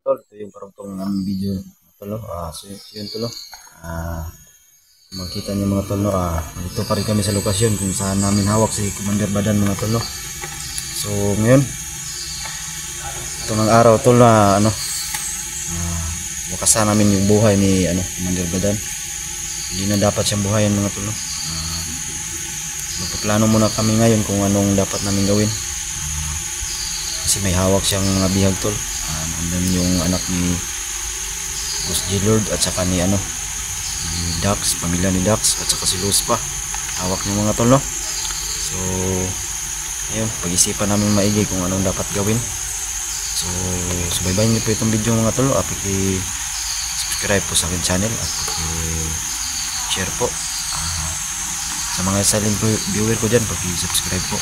Tol, ito yung parang ng video tol. So yun tol. Kung makita niyo mga tol, dito pa rin kami sa lokasyon kung saan namin hawak si Commander Badan mga tol. So ngayon, ito ng araw tol na wakasan namin yung buhay ni Commander Badan. Hindi na dapat siyang buhayan mga tol. Magpaplano muna kami ngayon kung anong dapat namin gawin. Kasi may hawak siyang mga bihag tol. Nandun yung anak ni Boss J-Lord at saka ni Dax, pamilya ni Dax at saka si Luz pa. Hawak niyo mga tol, no? So ayun, pag-isipan namin maigi kung anong dapat gawin. So subaybayan niyo po itong video mga tol. Subscribe po sa akin channel at share po. Sa mga silent viewer ko dyan, pag-subscribe po.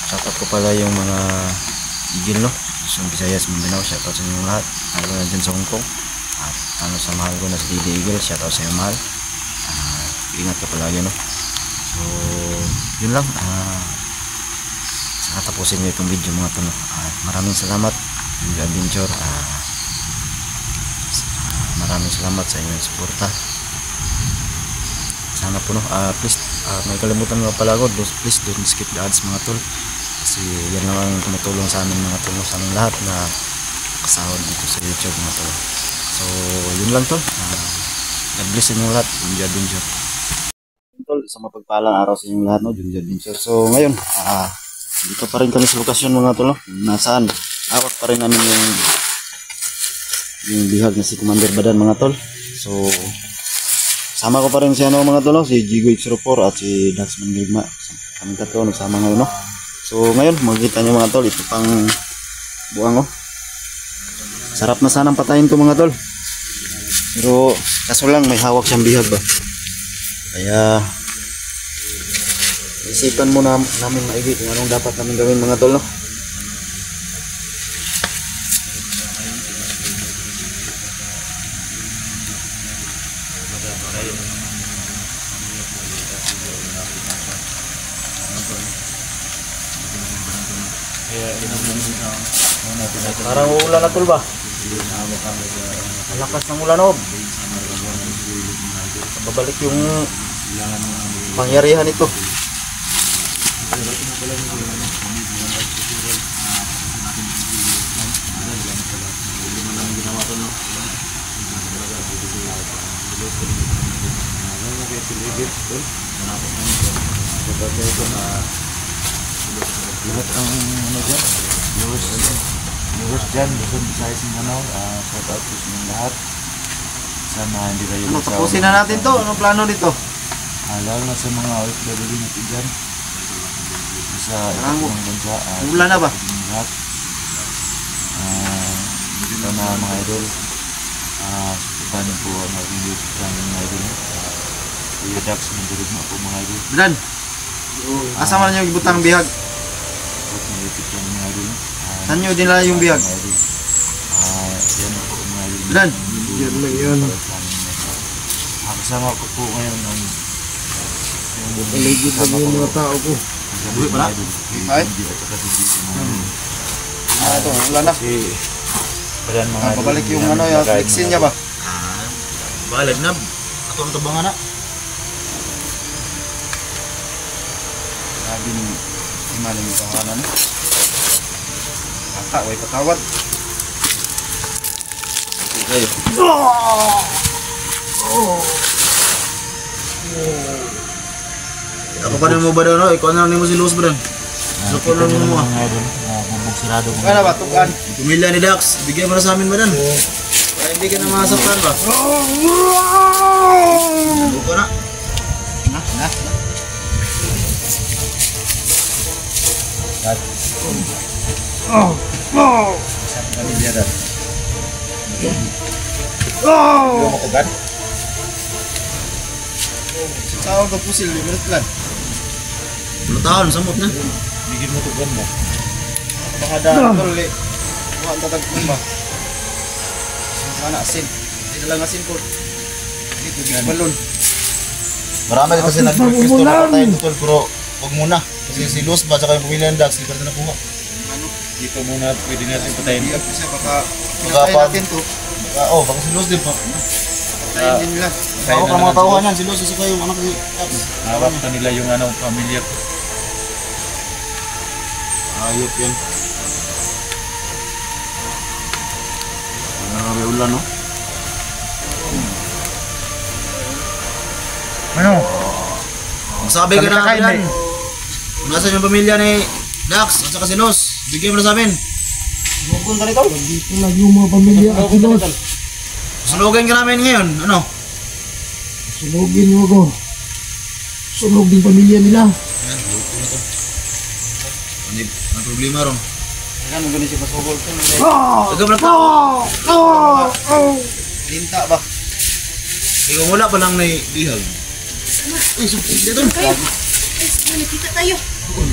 Shoutout ko pala yung mga Igil, no? Luzon, Visayas, Mindanao, shoutout sa inyong lahat. Lalo na dyan sa Hong Kong. At sa mahal ko na si Didi Igil, shoutout sa iyo mahal. Ingat ka palagi, no? So yun lang. Saka tapusin nyo itong video mga tol. Maraming salamat yung adventure. Maraming salamat sa inyong suporta. Sana po, no? Please, may kalimutan nga pala ako. Please don't skip the ads mga tol. Kasi yan lang ang tumutulong sa amin mga tol, sa aming lahat na kasahod dito sa YouTube mga tol. So yun lang tol. God bless inyong lahat. Junji Adventure tol, sa mapagpalang araw sa inyong lahat, no? Junji Adventure. So ngayon, dito pa rin kami sa lokasyon mga tol, no? Nasaan hawak pa rin namin yung bihag na si Commander Badan mga tol. So sama ko pa rin si mga tol, no? Si Jigo X04 at si Dax Manigma. Kami tatlo nagsama ngayon, no? So ngayon, makikita nyo mga tol, ito pang buwang, oh. Sarap na sanang patayin to mga tol. Pero kaso lang may hawak siyang bihag ba. Kaya isipan mo namin maigi kung anong dapat namin gawin mga tol, no? Parang uulan na tol ba? Ang lakas ng ulan, oh. Babalik yung pangyarihan ito. Lahat ang dyan, viewers dyan, Luzon, Visayas, Mindanao, shout out po sa inyong lahat. Sana hindi kayo tapusin na natin to. Anong plano dito? Lalo na sa mga OFW natin dyan sa ibang bansa. Wala na ba? Sana mga idol, suportahan niyo po ang aking YouTube channel mga idol. Kuya Dax, Mandirigma po mga idol. Bilan! Asa man nyo ibutang bihag? Saan nyo dinala yung bihag? Yan po mga idol. Bilan! Yan lang yan. Kasama ko po ngayon ang paligid ng mga tao ko. Buhay pala? Ay? Ito, wala na. Pabalik yung yung flexin niya ba? Balag na. Ito ang tabangan na. Sabi ni Imanin yung pangalan. Way patawad. Okay. Ako pa rin mo ba daw, no? Ikaw na lang mo si Luz ba daw? So ko lang mo. Bubugsirado ko. Kaya ba, tugan? Pumilya ni Dax, bigyan mo na sa amin ba dan? Para hindi ka na masaktan ba? Buka na. Na. Saan kami dia dan? Mau tugan? Tawag ka pusil, minute lang. 10 tahun samot na. Bigyan mo tugan mo. Baka dahil ulit. Huwag tatagpong ba? Mana asin. Hindi lang asin po. Dito, di balon. Marami rin kasi nag-request to na patayin tol, pero huwag muna. Kasi si Luz ba, tsaka yung pumili ng Dax, hindi pa rin nakuha. Dito muna pwede natin patayin. Kasi baka pinatay natin to. Baka si Luz din pa. Patayin din nila. Ako pa mga tauhan yan, si Luz isa kayo, anak ni Dax. Hawak na nila yung pamilya ko. Ayop yan. Narabi ulan, no? Ano? Magsabi ka na kapitan. Nasaan yung pamilya ni Dax at saka si Luz? Bigyan mo na sa amin. Bukon ka nito? Dito lang yung mga pamilya at kilos. Sunugin ka namin ngayon, ano? Sunugin mo ako. Sunog din pamilya nila. Yan, bukon na to. Ang problema ron. Yan, magaling siya masugol to. Agam na to. Linta ba? Ikaw wala pa lang na bihag. Ay, sumpi dito. Kayo. Nakita tayo.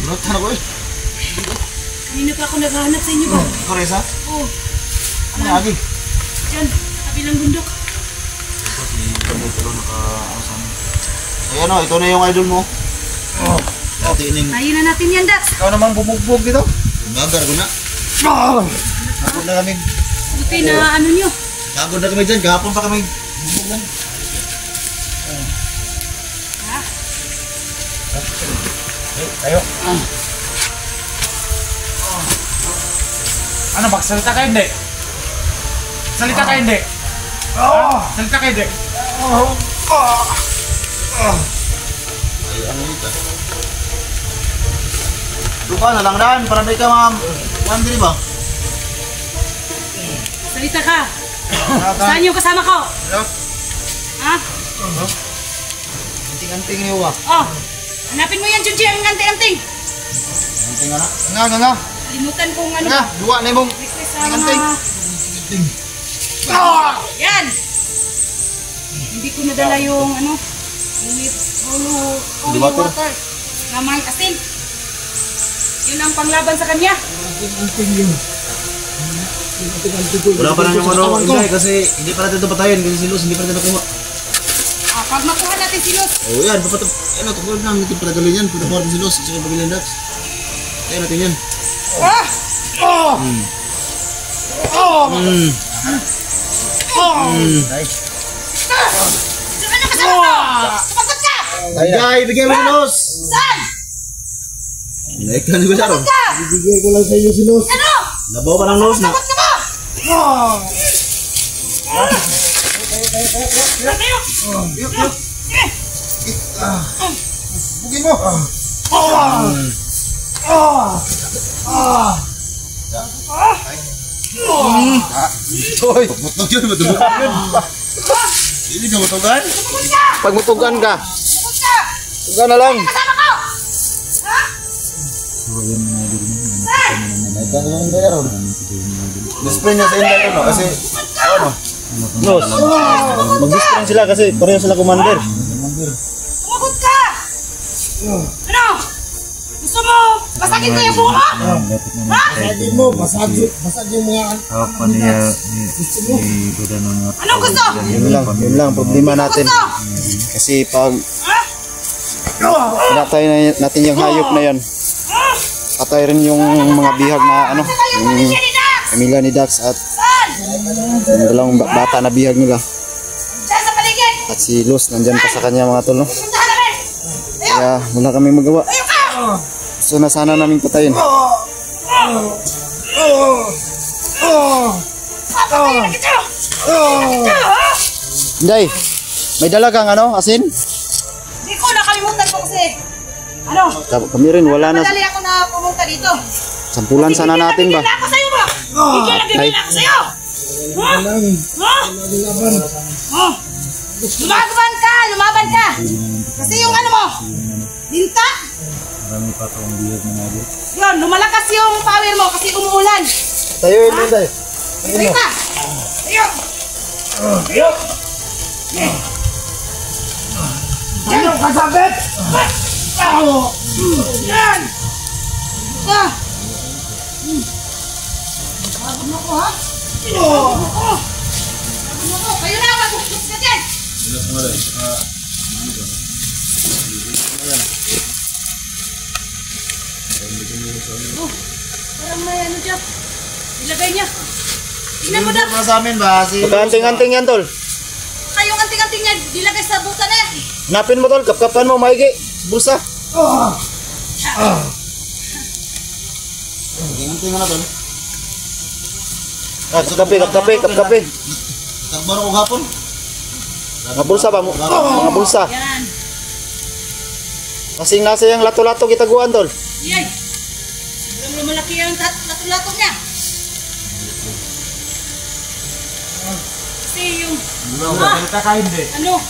Berat na ako eh. Kanina pa ako naghahanap sa inyo ba? Koresa? Oo. Ano lagi? Diyan, kabilang bundok. Ayan o, ito na yung idol mo. Dati ining Tayo na natin yan, Dax. Ikaw namang bumugbog dito. bagar ko na. Hapon na kami. Buti na ano nyo. Hapon na kami dyan, kahapon pa kami. Bubog lang. Ha? Tayo. Ano, magsalita ka hindi? Salita ka hindi? Salita ka hindi? Ay, ano ito? Lupa na lang daan, para di ka ma'am diri ba? Salita ka. Saan yung kasama ko? Ha? Anting-anting niyo ba? Oh, hanapin mo yan, Junji, ang anting-anting. Anting anak? Nga. Kalimutan kong ano. Nga, duwa na mong. Request sa Anting. mga... Yan! Hindi ko nadala yung ano, holy water na may asin. Yun ang panglaban sa kanya. Anting yun. Wala pa lang yung ano, Inday, kasi hindi pa natin ito patayin kasi si Luz hindi pa natin nakuha. Pag makuha natin si Luz, Oo yan, ano, tungkol na, hindi pa natin yan, pinakuha natin si Luz, sa pamilya ng Dax. Kaya natin yan. saan ang kasama ko? Sumagot ka! Inday, bigyan mo si Luz! Saan? Naik ka, hindi ko siya ron. Ka! Bibigay ko lang sa iyo si Los. Ano? Nabaw pa ng Luz na. Sagot ka ba? Bugin mo. Hoy! Matog yun, matugog yun. Hindi ka matugan? Pag mutugan ka. Sagot ka! Tugan na lang. Kasama ko! Ha? Saan? Naik ka yung Inday ron. Display niya sa Inday ron, kasi, ano? Luz, mag-display sila kasi pareho sila commander. Sumagot ka! Ano? Gusto mo basagin ko yung buho mo? Ha? Basagin mo. Basag yung mga Apa niya ni Buda ng Anong gusto? Yun lang, problema natin. Gusto? Kasi pag Ha? pinatay natin yung hayop na yan, patay rin yung mga bihag na ano, Saan yung yung pamilya ni Dax? pamilya ni Dax at Saan? yung dalawang bata na bihag nila. Diyan sa paligid! At si Luz nandyan pa sa kanya mga tol, no? Puntahan namin! Ayaw! Kaya wala kami magawa. Ayaw ka! So na sana namin patayin. Papatayin na kita! Kita, ha? Inday, may dala kang ano, asin? Hindi ko nakalimutan ko kasi. Ano? Kami rin, wala na. Madali ako na pumunta dito. Sampulan sana natin ba? Bigyan na ako sa'yo ba? Bigyan na bigyan ako sa'yo! Ha? Ha? Ha? Lumaban ka! Kasi yung ano mo, linta, Marami pa itong bihag ng idol. yun, lumalakas yung power mo kasi umuulan. Tayo yun, Inday. Sige ka! Ayun! Ayun! Ano kasabit? Yan! Ah! Pagod mo ko, ha? Pagod mo ko! Kayo na, magbukas ka dyan! Parang may ano dyan. Ilagay niya. Tingnan mo, Dap. Para sa amin ba? Si... Pagka-anting-anting yan, tol. Kayong anting-anting niya, dilagay sa buta na yan. Napin mo, tol. Kapkapan mo, maigi. Bulsa. Tingnan na tol. Kapkape. Takbo na ko gapon. Mga bulsa ba? Mga bulsa. Yan. Kasing nasa yung lato-lato kitaguan, tol. Yay. Malaki yung lato-lato niya. Kasi yung... Salita ka hindi. Ano?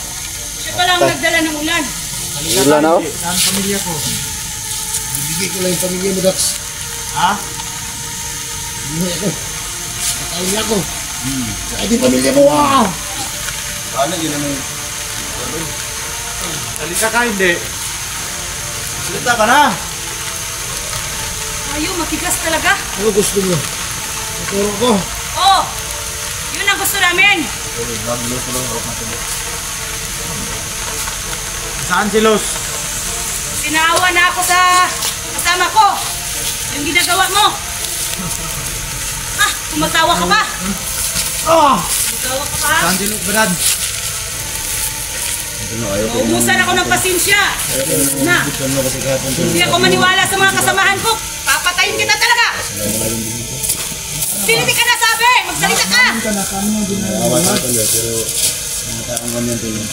Siya pa lang nagdala ng ulan. Ilan na, oh? Saan pamilya ko? Bibigay ko lang yung pamilya mo, Dax. Ha? Bibigay ko. Pamilya ko. Saka din pamilya mo, ah! Ano yun naman? Salita ka hindi. Salita ka na! Ayaw, matigas talaga. Ano gusto mo? Maturo ko. Oo. Yun ang gusto namin. Saan si Los? Sinaawa na ako sa kasama ko. Yung ginagawa mo. Ah, kumatawa ka pa. Kumatawa ka pa. Saan si Los, Brad? Uubusan ako ng pasensya. Na, hindi ako maniwala sa mga kasamahan ko. Papatayin kita talaga. Piniti ka na sabi. Magsalita ka. Awan na tuloy, pero nakatakang ganyan tuloy.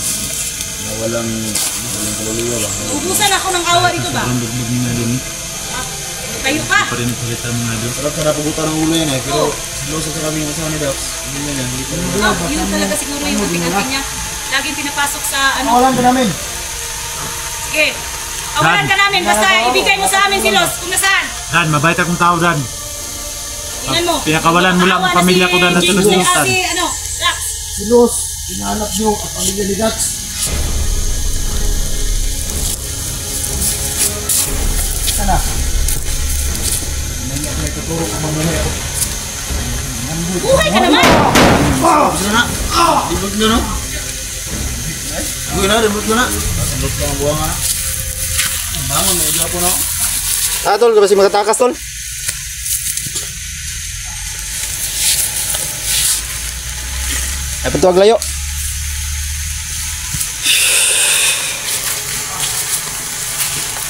Walang kaluluwa ba? Uubusan ako ng awa dito ba? Tayo ka. Sarap na napagutan ng ulo yan eh, pero siloso sa kami yung kasama ni Dax. Hindi na yan, hindi ko na. Oh, yun talaga siguro yung anting-anting niya. Laging pinapasok sa ano. Awalan ka namin! Sige. Awalan ka namin. Basta ibigay mo sa amin si Los kung nasaan. Dan, mabait akong tao, Dan. Tingnan mo. Pinakawalan mo lang ang pamilya ko, Dan, na Si Los Gigi, Niutan. si ano, Dax. Silos, hinahanap nyo ang pamilya ni Dax. Sana. May tuturo ka mamaya. Buhay ka naman. Gusto na? Dibot nyo no? Buhay na, dibot nyo na. Sandot ka ang buwang na. Bangon, may igla po na. Ah, tol. Kasi magatakas, tol. Ay, patuwag layo.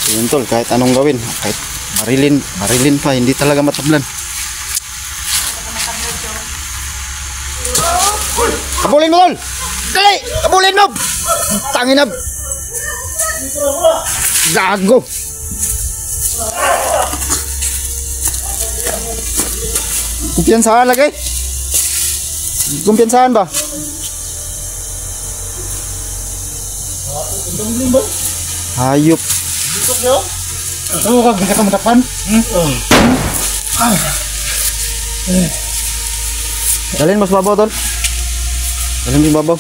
So, yun, tol. Kahit anong gawin. Kahit marilin pa. Hindi talaga matablan. Kabulin mo, tol! Dali! Kabulin mo! Tangin na! Gago! Kumpiyansahan lagi. Kumpiyansahan ba? Hayop. Ano ka, bisa ka matapan? Dalhin mas babaw, tol. Dalhin mas babaw.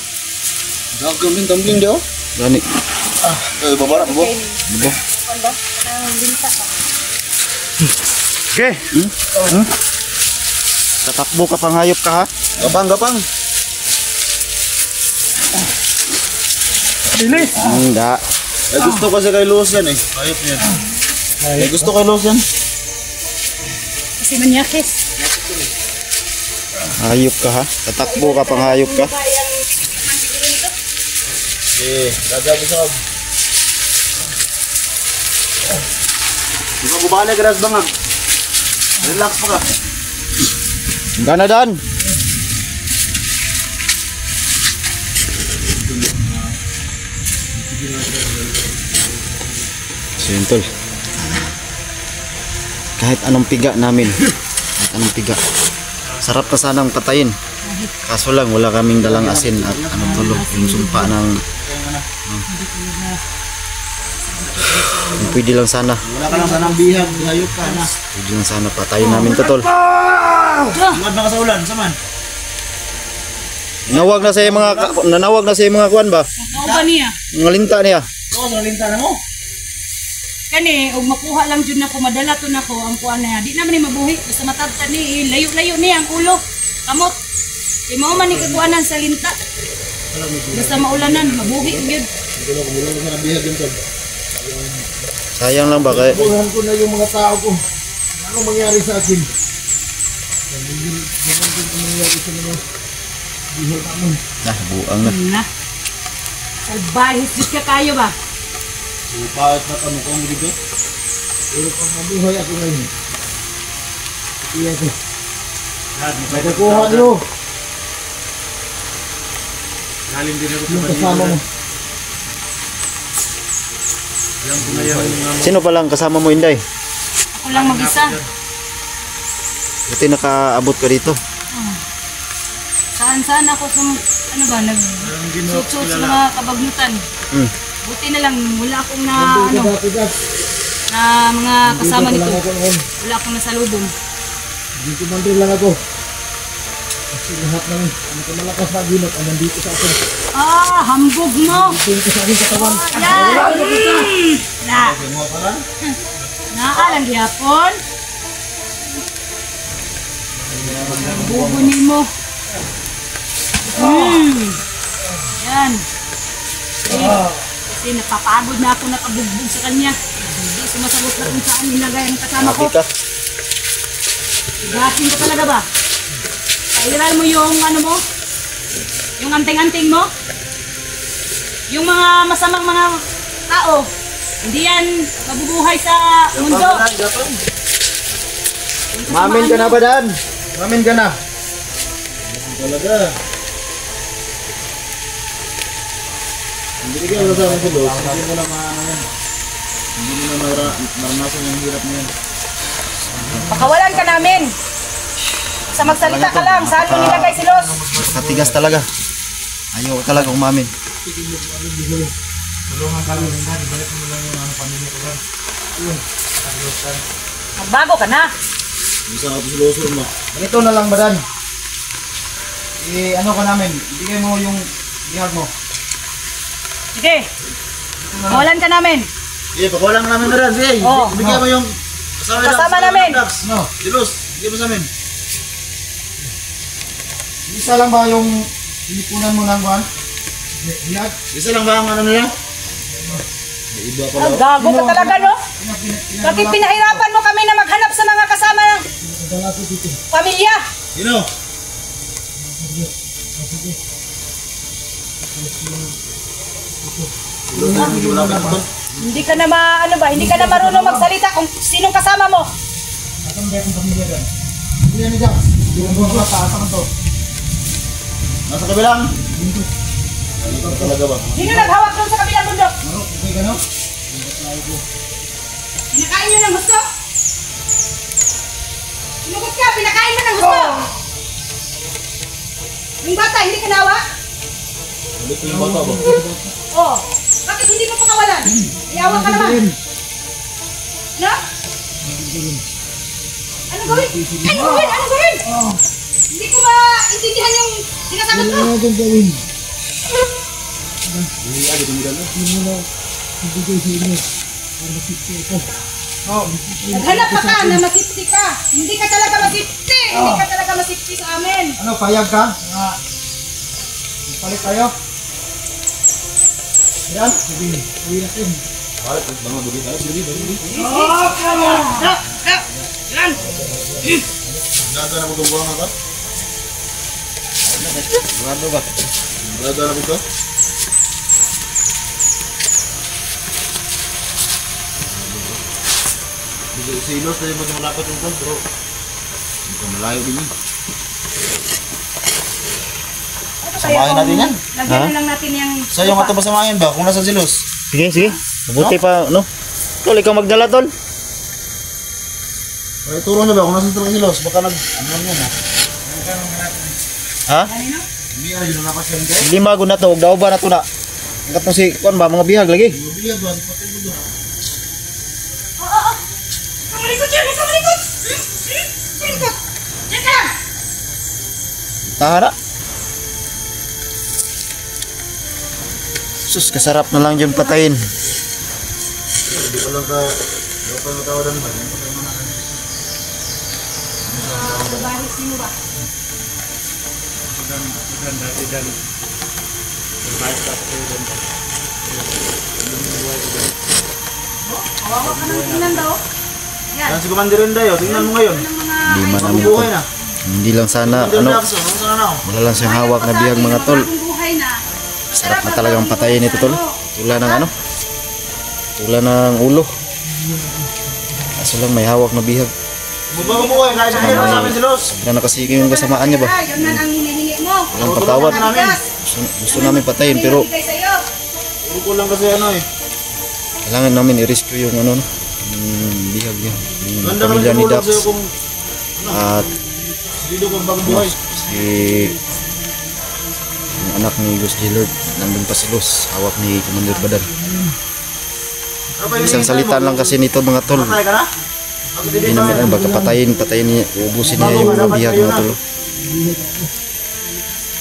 Gambling dia. Gani. Baba na, baba. Okay. Tatakbo ka pang hayop ka, ha? Gapang. Bilis! Hindi. Ay, gusto kasi kay Los yan eh. Hayop yan. Ay, gusto kay Los yan. Kasi manyakis. Hayop ka, ha? Tatakbo ka pang hayop ka. Eh, gagabi sa kab. Di ba bumalik ka bang ah? Relax pa ka. Gana dan. So yun, tol. Kahit anong piga namin. Kahit anong piga. Sarap na sanang patayin. Kaso lang wala kaming dalang asin at anong tulog. Yung sumpa ng pwede lang sana. Wala ka lang sanang bihag, hayop ka na. Pwede lang sana patayin namin to, tol. Tungod na ka sa ulan, saman. Nanawag na sa mga kuan ba? Ano ba niya? Mga linta niya. Oo, sa linta na mo. Kani, og makuha lang jud nako, madala to nako ang kuan na. Di naman ni mabuhi basta matabtan ni layo-layo ni ang ulo. Kamot. Di mao man ni kakuanan sa linta. Basta maulanan, mabuhi gyud. Hindi ko wala ka sanang bihag yun, tol. Sayang lang ba kay Buhan ko na yung mga tao ko. ako mangyari sa akin. Ganun din ang mangyari sa mga buhay namin. Buang na. Na. Salbahis jud ka kayo ba? Upayat na kamukong dito. Pero pag mabuhay ako ngayon, iya ko. Nakukuha niyo. Galing din ako sa Yung Manila. kasama mo. Yan po na yan. Sino palang kasama mo, Inday? Ako lang mag-isa. Buti nakaabot ka dito. Saan ako kung ano ba nag-suit sa mga kabagnutan. Hmm. Buti na lang wala akong na mga kasama nito. Wala akong nasalubong. Dito mandri lang ako. Kasi lahat ng malakas na ginot ang nandito sa akin. Hambog mo. Tingin ko sa aking katawan. Na. Naalang gihapon. Bubunin mo. Yan. Kasi napapagod na ako nakabugbog sa kanya. Hindi sumasagot na kung saan nilagay ang kasama ko. Happy ka? Gasin ka talaga ba? Kairal mo yung ano mo? Yung anting-anting mo? Yung mga masamang mga tao. Hindi yan mabubuhay sa mundo. Mamin ka na ba, Dan? Mamin ka na. Talaga. Hindi ka wala sa akin sa Diyos. Hindi mo na hindi mo na maranasan yung hirap mo yan. Pakawalan ka namin. Sa magsalita ka lang, saan mo nilagay si Los? Katigas talaga. Ayaw talaga umamin. Tulungan kami. Balik mo lang yung pamilya ko lang. Magbago ka na. Bisa ako sa losor mo. Ganito na lang, Badan. Ano ka namin? Ibigay mo yung bihag mo. Sige. Pakawalan ka namin. Sige, pakuha lang namin na rin. Sige, Oo. bigyan mo yung Kasama namin. No, Dilos, bigyan mo sa amin. Isa lang ba yung pinipunan mo ng buwan? Bihag? Isa lang ba ang ano nila? May iba pala. Ang gago ka talaga, no? Bakit pinahirapan mo kami na maghanap sa mga kasama ng pamilya? You know? Hindi ka na hindi ka na marunong magsalita kung sinong kasama mo. Asan ba yung pamilya dyan? Pamilya ni Jack. Yung buwan ko sa asan to. Nasa kabilang? Ito talaga ba? Sino naghawak doon sa kabilang bundok? Maro, okay ka no? Pinakain nyo ng gusto? Sinugot ka, pinakain mo ng gusto? Yung bata, hindi ka nawa? Ulit ko yung bata ba? Oo. Bakit hindi mo pakawalan? Iyawa ka naman. No? Ano gawin? Ano gawin? Ano gawin? Hindi ko maintindihan yung sinasagot mo. Ano kang gawin? Hindi agad yung gano'n. Hindi mo na ibigay sa inyo. Para masipti ako. Naghanap pa ka na masipti ka. Hindi ka talaga masipti. Hindi ka talaga masipti sa amin. Ano, payag ka? Palit tayo? Yan? Sige, uwi natin. Bakit? Bang mabuti tayo? Sige, bagi. Yan. Gada na mo itong buwangan ka? Sigurado ba? Gada na mo ito? Si Ilos tayo mo malapit yung kwan, bro. Hindi ka malayo din yun. Samahin natin yan. Lagyan na lang natin yung... Sa'yo nga ito pasamahin ba? Kung nasa si Ilos. Sige, sige. Mabuti pa, no? Tol, ikaw magdala, Tol. Ay, turo niyo ba? Kung nasa si Ilos, baka ano yan ha? Ha? Kanino? Hindi na, yun ang napasyan kayo. Hindi mago na to. Huwag daw ba na to na? Ang katong si, kuan ba? Mga bihag lagi. Bibigyan ba? Pati mo doon. Oo. Kamalikot yan! Kamalikot! Kamalikot! Yan ka lang! Tahara. Sus, kasarap na lang dyan patayin. Hindi ko lang ka... Hindi ko lang tawadan ba? Yan pa kayo manakan. Babahis mo ba? Dan. Baik tak dan. Kawawa ka ng tingnan daw. Yan. Yan si Commander Inday, oh. Tingnan mo ngayon. Ng mga Hindi man namin Buhay na. Hindi lang sana Commander ano, Dax, oh. Ano sana na, oh. wala lang siyang hawak na bihag mga tol. bagong buhay na. Sarap na talagang patayin ito tol. Tula ng ano? Tula ng ulo. Kaso lang may hawak na bihag. Bagong buhay, kahit sa hirap sa amin si Los. Sobra na kasi yung kasamaan niya ba? Ay, yun na ang hinihingi mo. Walang patawad. Gusto namin patayin pero Bigay sa'yo. Puro ko lang kasi ano eh. kailangan namin i-rescue yung ano no, yung bihag niya. Yung Ganda naman pamilya ni tumulong Dax sa'yo kung at dito kung bagong buhay. si yung anak ni Gus Gillard. Nandun pa si Los, hawak ni Commander Badan. Ano pa Isang hinihintay salita mo? lang kasi nito mga tol. Patay ka na? Hindi namin alam, baka patayin niya, uubusin niya yung mga bihag mga tol.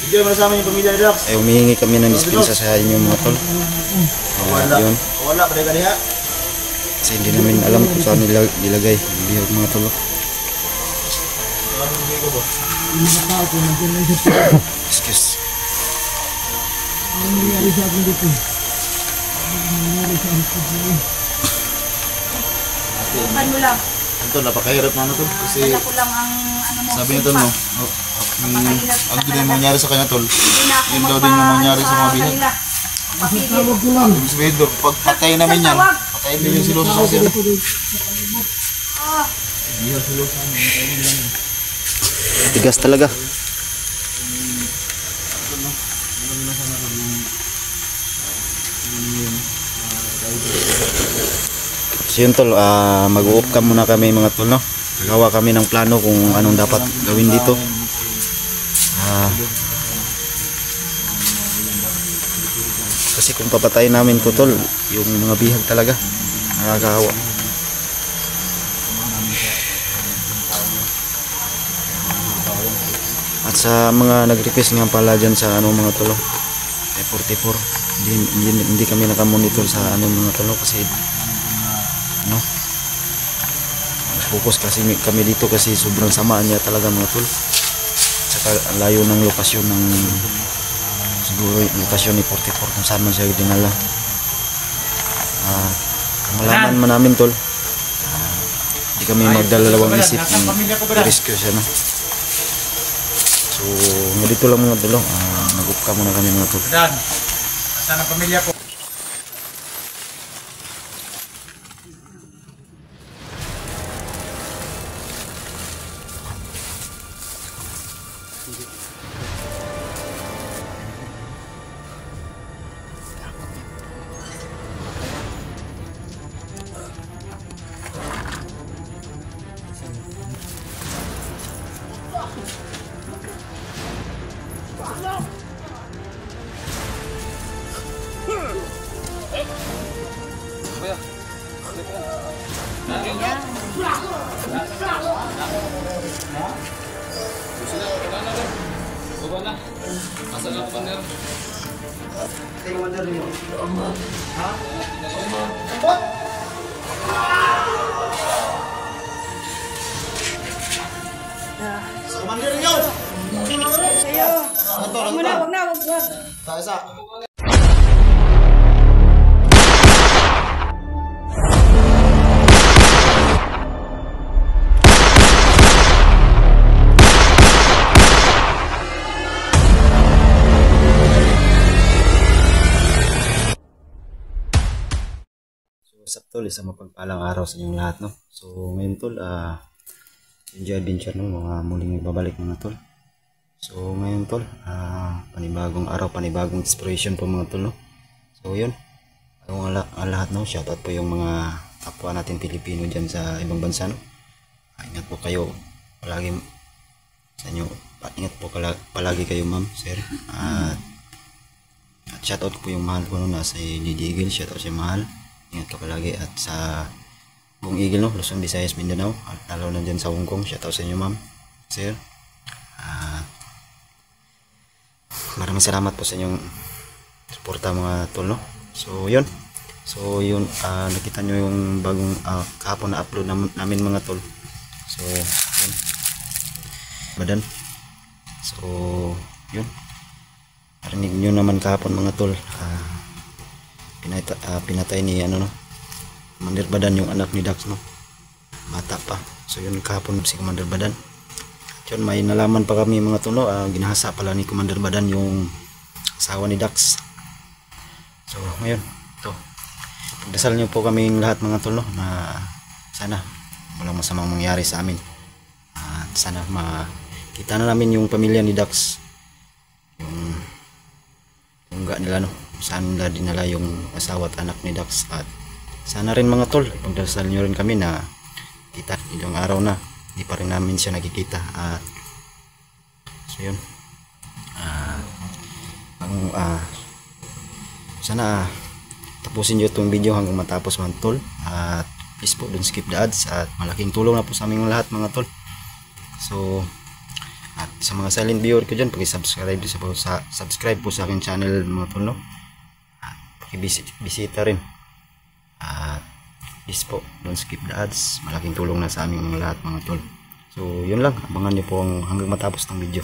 Bigyan mo na sa amin yung pamilya ni Dax. Ay humihingi kami ng dispensa sa inyo mga tol. Wala. Yun, Wala, patay ka niya. kasi hindi namin alam kung saan nilagay yung bihag mga tol. Excuse. Bukan mo lang. Ito, napakahirap na ano to. Kasi Wala ko lang ang ano mo. sabi nito no, ang din yung mangyari sa kanya tol. Hindi na ako Yun daw din yung mangyari sa mga bihag. kanila. Ibig sabihin doon, pag patayin namin yan, patayin din yung siloso sa sila. Ah, Tigas talaga. So yun tol, mag-u-off ka muna kami mga tol no. Gagawa kami ng plano kung anong dapat gawin dito. Kasi kung papatayin namin to tol, yung mga bihag talaga nakakahawa. At sa mga nag-request nga pala dyan sa ano mga tolo, 44, hindi kami nakamonitor sa ano mga tolo kasi ano, focus kasi kami dito kasi sobrang samaan niya talaga mga tol. Saka layo ng lokasyon ng siguro yung lokasyon ni 44 kung saan man siya dinala. Malaman man namin tol, hindi kami magdalawang isip ng rescue siya no. So, dito lang mga tolo, mag-up ka muna kami mga tol. Dan, asan ang pamilya ko? Commander nyo! sa'yo. Wag mo na, wag. Sa isa. What's up tol, isang mapagpalang araw sa inyong lahat no. So ngayon tol, enjoy adventure no, mga muling babalik mga tol. So ngayon tol, panibagong araw, panibagong inspiration po mga tol no. So yun, ang lahat no, shoutout po yung mga kapwa natin Pilipino dyan sa ibang bansa no. Ingat po kayo palagi sa inyo, ingat po palagi kayo ma'am, sir. At shoutout po yung mahal ko no, nasa DJ Eagle, shoutout si mahal. Ingat ka palagi at sa buong Eagle no, Luzon, Visayas, Mindanao at lalo na dyan sa Hong Kong, shoutout sa inyo ma'am, sir. Maraming salamat po sa inyong suporta mga tol no. So yun, nakita nyo yung bagong kahapon na upload namin mga tol. So yun, Badan. So yun, narinig nyo naman kahapon mga tol, pinatay ni ano no, Commander Badan yung anak ni Dax no. bata pa. So yun, kahapon si Commander Badan. At yun, may nalaman pa kami mga tol, no, ginahasa pala ni Commander Badan yung asawa ni Dax. So ngayon, ito, pagdasal niyo po kaming lahat mga tol, no, na sana walang masamang mangyari sa amin. At sana makita na namin yung pamilya ni Dax, yung tungga nila, no, saan nila dinala yung asawa at anak ni Dax. At sana rin mga tol, pagdasal nyo rin kami na kita ilang araw na hindi pa rin namin siya nakikita. At so yun, sana tapusin nyo itong video hanggang matapos mga tol. At please po, don't skip the ads. At malaking tulong na po sa aming lahat mga tol. So at sa mga silent viewer ko dyan, pag-subscribe subscribe po sa aking channel mga tol, no? At pakibisita rin. At please po, don't skip the ads. Malaking tulong na sa aming lahat mga tol. So yun lang, abangan nyo po hanggang matapos ng video.